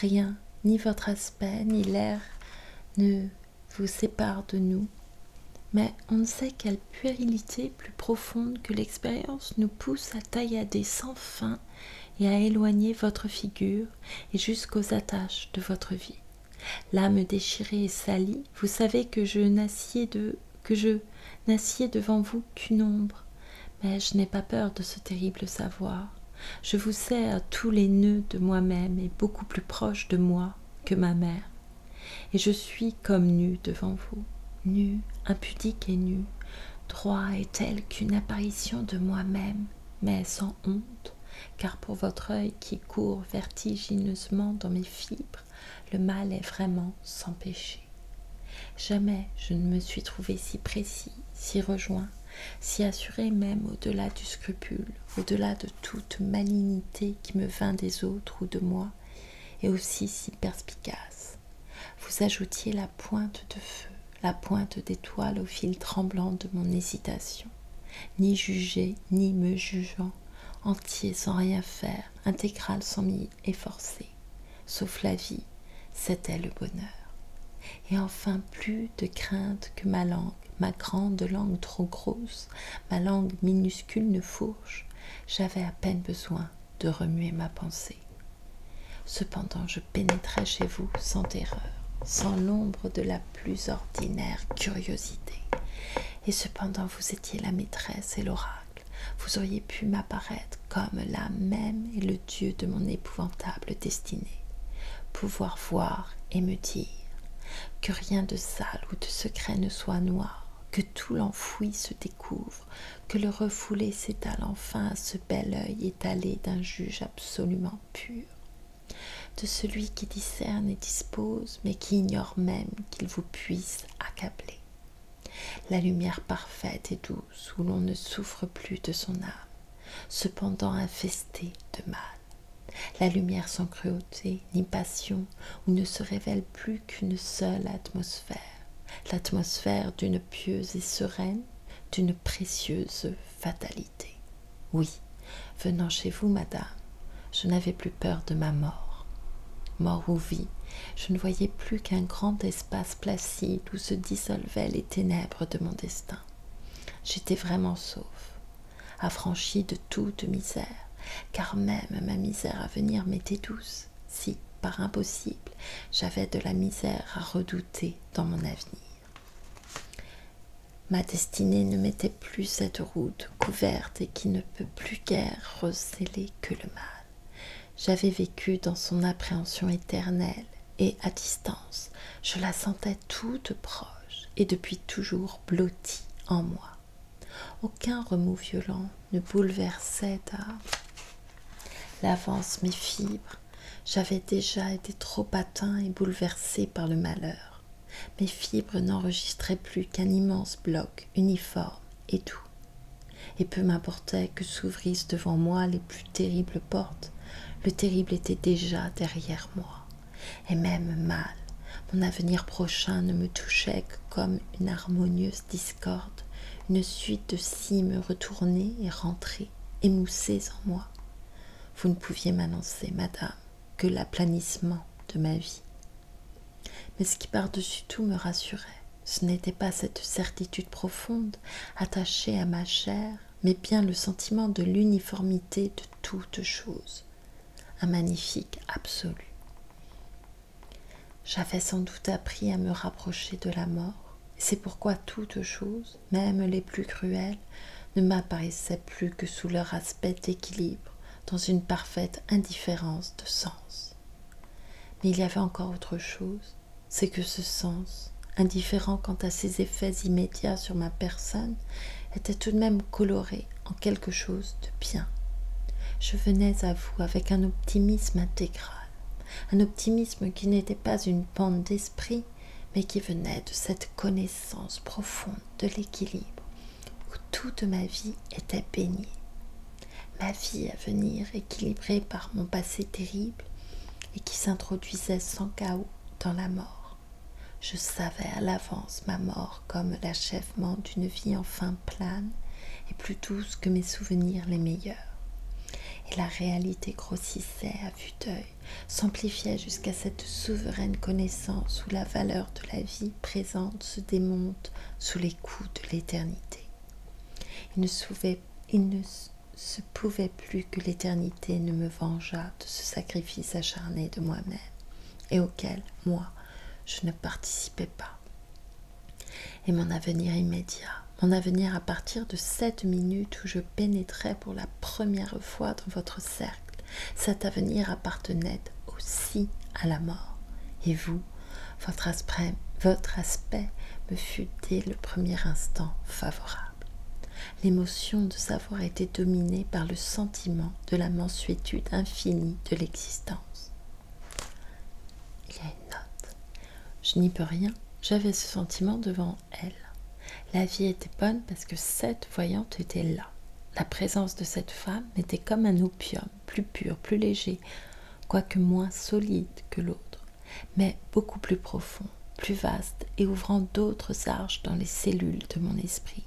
Rien, ni votre aspect, ni l'air ne vous sépare de nous. Mais on ne sait quelle puérilité plus profonde que l'expérience nous pousse à taillader sans fin et à éloigner votre figure et jusqu'aux attaches de votre vie. L'âme déchirée et salie, vous savez que je n'assieds devant vous qu'une ombre, mais je n'ai pas peur de ce terrible savoir. Je vous sais à tous les nœuds de moi-même et beaucoup plus proche de moi que ma mère. Et je suis comme nu devant vous, nu, impudique et nu, droit et tel qu'une apparition de moi-même, mais sans honte, car pour votre œil qui court vertigineusement dans mes fibres, le mal est vraiment sans péché. Jamais je ne me suis trouvé si précis, si rejoint, si assuré même au-delà du scrupule, au-delà de toute malignité qui me vint des autres ou de moi, et aussi si perspicace. Vous ajoutiez la pointe de feu, la pointe d'étoile au fil tremblant de mon hésitation, ni jugé, ni me jugeant, entier sans rien faire, intégral sans m'y efforcer, sauf la vie, c'était le bonheur. Et enfin plus de crainte que ma langue, ma grande langue trop grosse, ma langue minuscule ne fourche, j'avais à peine besoin de remuer ma pensée. Cependant je pénétrais chez vous sans terreur, sans l'ombre de la plus ordinaire curiosité. Et cependant vous étiez la maîtresse et l'oracle, vous auriez pu m'apparaître comme l'âme même et le Dieu de mon épouvantable destinée, pouvoir voir et me dire que rien de sale ou de secret ne soit noir, que tout l'enfoui se découvre, que le refoulé s'étale enfin à ce bel œil étalé d'un juge absolument pur, de celui qui discerne et dispose, mais qui ignore même qu'il vous puisse accabler. La lumière parfaite et douce où l'on ne souffre plus de son âme, cependant infestée de mal. La lumière sans cruauté ni passion, où ne se révèle plus qu'une seule atmosphère, l'atmosphère d'une pieuse et sereine, d'une précieuse fatalité. Oui, venant chez vous, madame, je n'avais plus peur de ma mort. Mort ou vie, je ne voyais plus qu'un grand espace placide où se dissolvaient les ténèbres de mon destin. J'étais vraiment sauf, affranchie de toute misère, car même ma misère à venir m'était douce, si, par impossible, j'avais de la misère à redouter dans mon avenir. Ma destinée ne m'était plus cette route couverte et qui ne peut plus guère recéler que le mal. J'avais vécu dans son appréhension éternelle, et à distance, je la sentais toute proche et depuis toujours blottie en moi. Aucun remous violent ne bouleversait à l'avance mes fibres. J'avais déjà été trop atteint et bouleversé par le malheur. Mes fibres n'enregistraient plus qu'un immense bloc uniforme et doux. Et peu m'importait que s'ouvrissent devant moi les plus terribles portes, le terrible était déjà derrière moi. Et même mal, mon avenir prochain ne me touchait que comme une harmonieuse discorde, une suite de cimes retournées et rentrées, émoussées en moi. Vous ne pouviez m'annoncer, madame, que l'aplanissement de ma vie. Mais ce qui par-dessus tout me rassurait, ce n'était pas cette certitude profonde attachée à ma chair, mais bien le sentiment de l'uniformité de toute chose, un magnifique absolu. J'avais sans doute appris à me rapprocher de la mort, et c'est pourquoi toutes choses, même les plus cruelles, ne m'apparaissaient plus que sous leur aspect d'équilibre, dans une parfaite indifférence de sens. Mais il y avait encore autre chose, c'est que ce sens, indifférent quant à ses effets immédiats sur ma personne, était tout de même colorée en quelque chose de bien. Je venais à vous avec un optimisme intégral, un optimisme qui n'était pas une pente d'esprit, mais qui venait de cette connaissance profonde de l'équilibre, où toute ma vie était baignée. Ma vie à venir équilibrée par mon passé terrible et qui s'introduisait sans chaos dans la mort. Je savais à l'avance ma mort comme l'achèvement d'une vie enfin plane et plus douce que mes souvenirs les meilleurs. Et la réalité grossissait à vue d'œil, s'amplifiait jusqu'à cette souveraine connaissance où la valeur de la vie présente se démonte sous les coups de l'éternité. Il ne se pouvait plus que l'éternité ne me vengeât de ce sacrifice acharné de moi-même, et auquel, moi, je ne participais pas. Et mon avenir immédiat, mon avenir à partir de cette minute où je pénétrais pour la première fois dans votre cercle, cet avenir appartenait aussi à la mort. Et vous, votre aspect me fut dès le premier instant favorable. L'émotion de savoir été dominée par le sentiment de la mansuétude infinie de l'existence. Il y a une note. Je n'y peux rien, j'avais ce sentiment devant elle. La vie était bonne parce que cette voyante était là. La présence de cette femme était comme un opium, plus pur, plus léger, quoique moins solide que l'autre, mais beaucoup plus profond, plus vaste et ouvrant d'autres arches dans les cellules de mon esprit.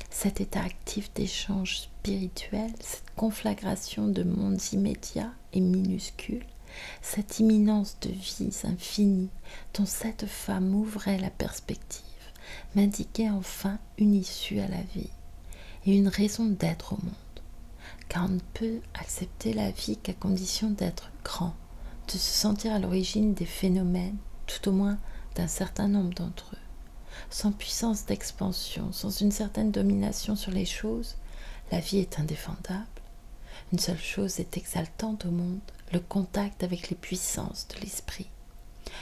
Cet état actif d'échange spirituel, cette conflagration de mondes immédiats et minuscules, cette imminence de vies infinies dont cette femme ouvrait la perspective, m'indiquait enfin une issue à la vie et une raison d'être au monde, car on ne peut accepter la vie qu'à condition d'être grand, de se sentir à l'origine des phénomènes, tout au moins d'un certain nombre d'entre eux. Sans puissance d'expansion, sans une certaine domination sur les choses, la vie est indéfendable. Une seule chose est exaltante au monde, le contact avec les puissances de l'esprit.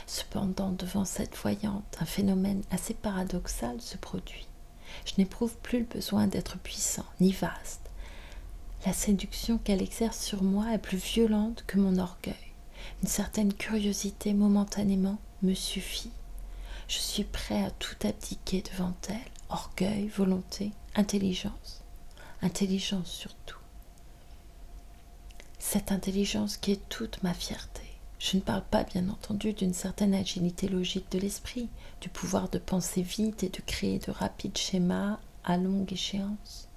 Cependant, devant cette voyante, un phénomène assez paradoxal se produit. Je n'éprouve plus le besoin d'être puissant, ni vaste. La séduction qu'elle exerce sur moi est plus violente que mon orgueil. Une certaine curiosité momentanément me suffit. Je suis prêt à tout abdiquer devant elle, orgueil, volonté, intelligence. Intelligence surtout. Cette intelligence qui est toute ma fierté. Je ne parle pas, bien entendu, d'une certaine agilité logique de l'esprit, du pouvoir de penser vite et de créer de rapides schémas à longue échéance.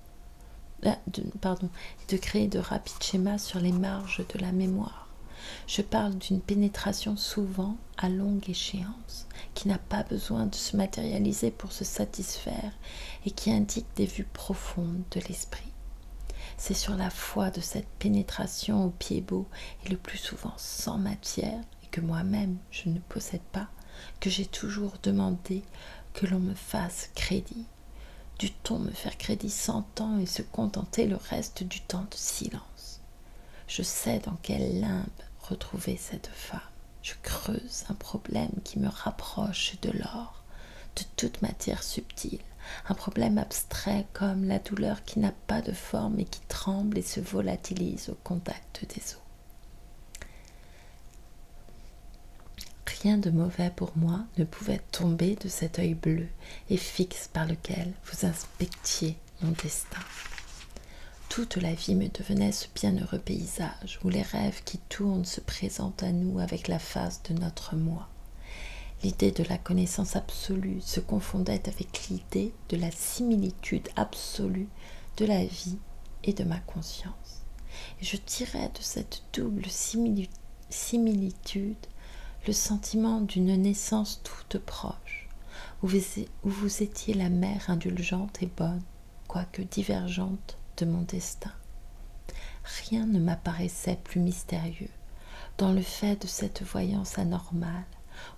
De créer de rapides schémas sur les marges de la mémoire. Je parle d'une pénétration souvent à longue échéance, qui n'a pas besoin de se matérialiser pour se satisfaire et qui indique des vues profondes de l'esprit. C'est sur la foi de cette pénétration au pied beau et le plus souvent sans matière, et que moi-même je ne possède pas, que j'ai toujours demandé que l'on me fasse crédit. Dut-on me faire crédit 100 ans et se contenter le reste du temps de silence? Je sais dans quel limbe retrouver cette femme. Je creuse un problème qui me rapproche de l'or, de toute matière subtile, un problème abstrait comme la douleur qui n'a pas de forme et qui tremble et se volatilise au contact des os. Rien de mauvais pour moi ne pouvait tomber de cet œil bleu et fixe par lequel vous inspectiez mon destin. Toute la vie me devenait ce bienheureux paysage où les rêves qui tournent se présentent à nous avec la face de notre moi. L'idée de la connaissance absolue se confondait avec l'idée de la similitude absolue de la vie et de ma conscience. Et je tirais de cette double similitude le sentiment d'une naissance toute proche, où vous étiez la mère indulgente et bonne, quoique divergente de mon destin. Rien ne m'apparaissait plus mystérieux dans le fait de cette voyance anormale,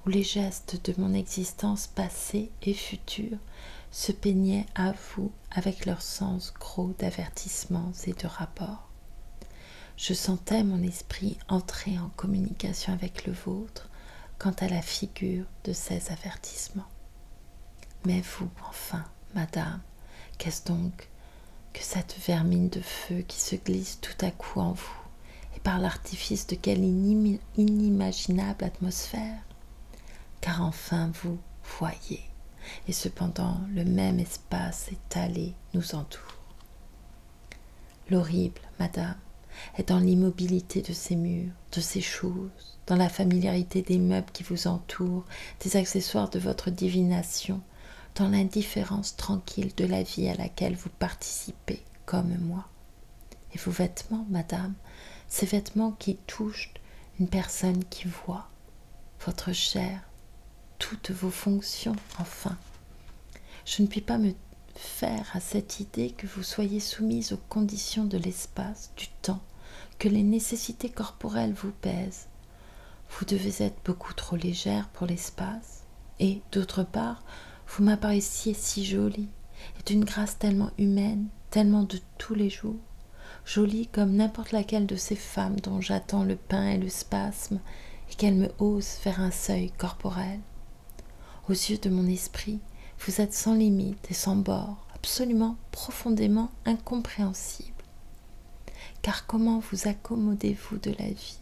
où les gestes de mon existence passée et future se peignaient à vous avec leur sens gros d'avertissements et de rapports. Je sentais mon esprit entrer en communication avec le vôtre quant à la figure de ces avertissements. Mais vous, enfin, madame, Qu'est-ce donc que cette vermine de feu qui se glisse tout à coup en vous, et par l'artifice de quelle inimaginable atmosphère? Car enfin vous voyez, et cependant le même espace étalé nous entoure. L'horrible, madame, est dans l'immobilité de ces murs, de ces choses, dans la familiarité des meubles qui vous entourent, des accessoires de votre divination, dans l'indifférence tranquille de la vie à laquelle vous participez, comme moi. Et vos vêtements, madame, ces vêtements qui touchent une personne qui voit, votre chair, toutes vos fonctions, enfin. Je ne puis pas me faire à cette idée que vous soyez soumise aux conditions de l'espace, du temps, que les nécessités corporelles vous pèsent. Vous devez être beaucoup trop légère pour l'espace, et, d'autre part, vous m'apparaissiez si jolie, et d'une grâce tellement humaine, tellement de tous les jours, jolie comme n'importe laquelle de ces femmes dont j'attends le pain et le spasme, et qu'elles me osent vers un seuil corporel. Aux yeux de mon esprit, vous êtes sans limite et sans bord, absolument profondément incompréhensible. Car comment vous accommodez-vous de la vie,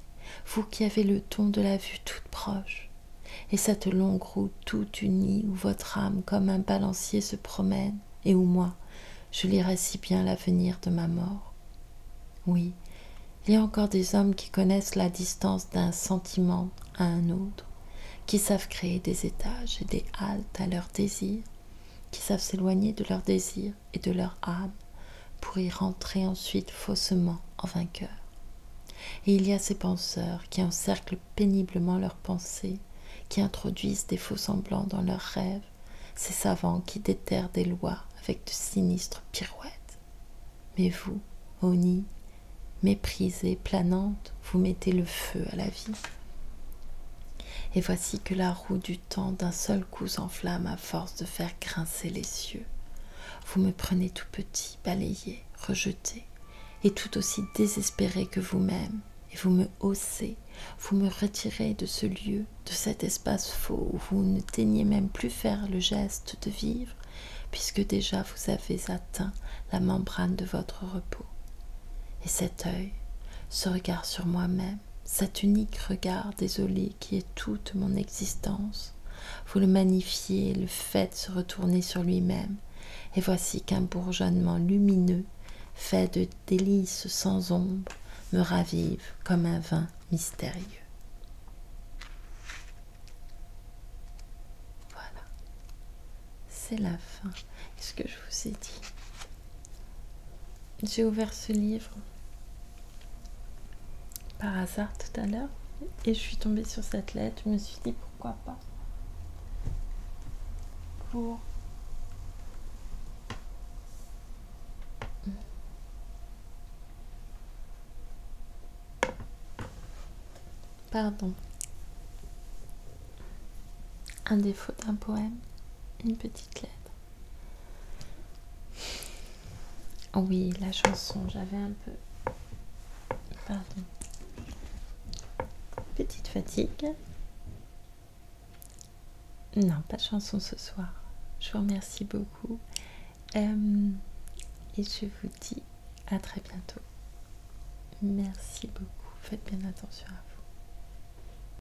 vous qui avez le don de la vue toute proche, et cette longue route toute unie où votre âme comme un balancier se promène, et où moi, je lirai si bien l'avenir de ma mort. Oui, il y a encore des hommes qui connaissent la distance d'un sentiment à un autre, qui savent créer des étages et des haltes à leurs désirs, qui savent s'éloigner de leurs désirs et de leur âme pour y rentrer ensuite faussement en vainqueur. Et il y a ces penseurs qui encerclent péniblement leurs pensées, qui introduisent des faux semblants dans leurs rêves, ces savants qui déterrent des lois avec de sinistres pirouettes. Mais vous, Oni, méprisée, planante, vous mettez le feu à la vie. Et voici que la roue du temps d'un seul coup s'enflamme à force de faire grincer les cieux. Vous me prenez tout petit, balayé, rejeté, et tout aussi désespéré que vous-même, et vous me haussez, vous me retirez de ce lieu, de cet espace faux où vous ne daignez même plus faire le geste de vivre, puisque déjà vous avez atteint la membrane de votre repos. Et cet œil, ce regard sur moi-même, cet unique regard désolé qui est toute mon existence, vous le magnifiez, le faites se retourner sur lui-même, et voici qu'un bourgeonnement lumineux, fait de délices sans ombre, me ravive comme un vin mystérieux. Voilà, c'est la fin. Qu'est-ce que je vous ai dit? J'ai ouvert ce livre par hasard tout à l'heure et je suis tombée sur cette lettre. Je me suis dit pourquoi pas pour un défaut d'un poème, une petite lettre. Oh oui, la chanson, j'avais un peu petite fatigue. Non, pas de chanson ce soir. Je vous remercie beaucoup. Et je vous dis à très bientôt. Merci beaucoup. Faites bien attention à vous.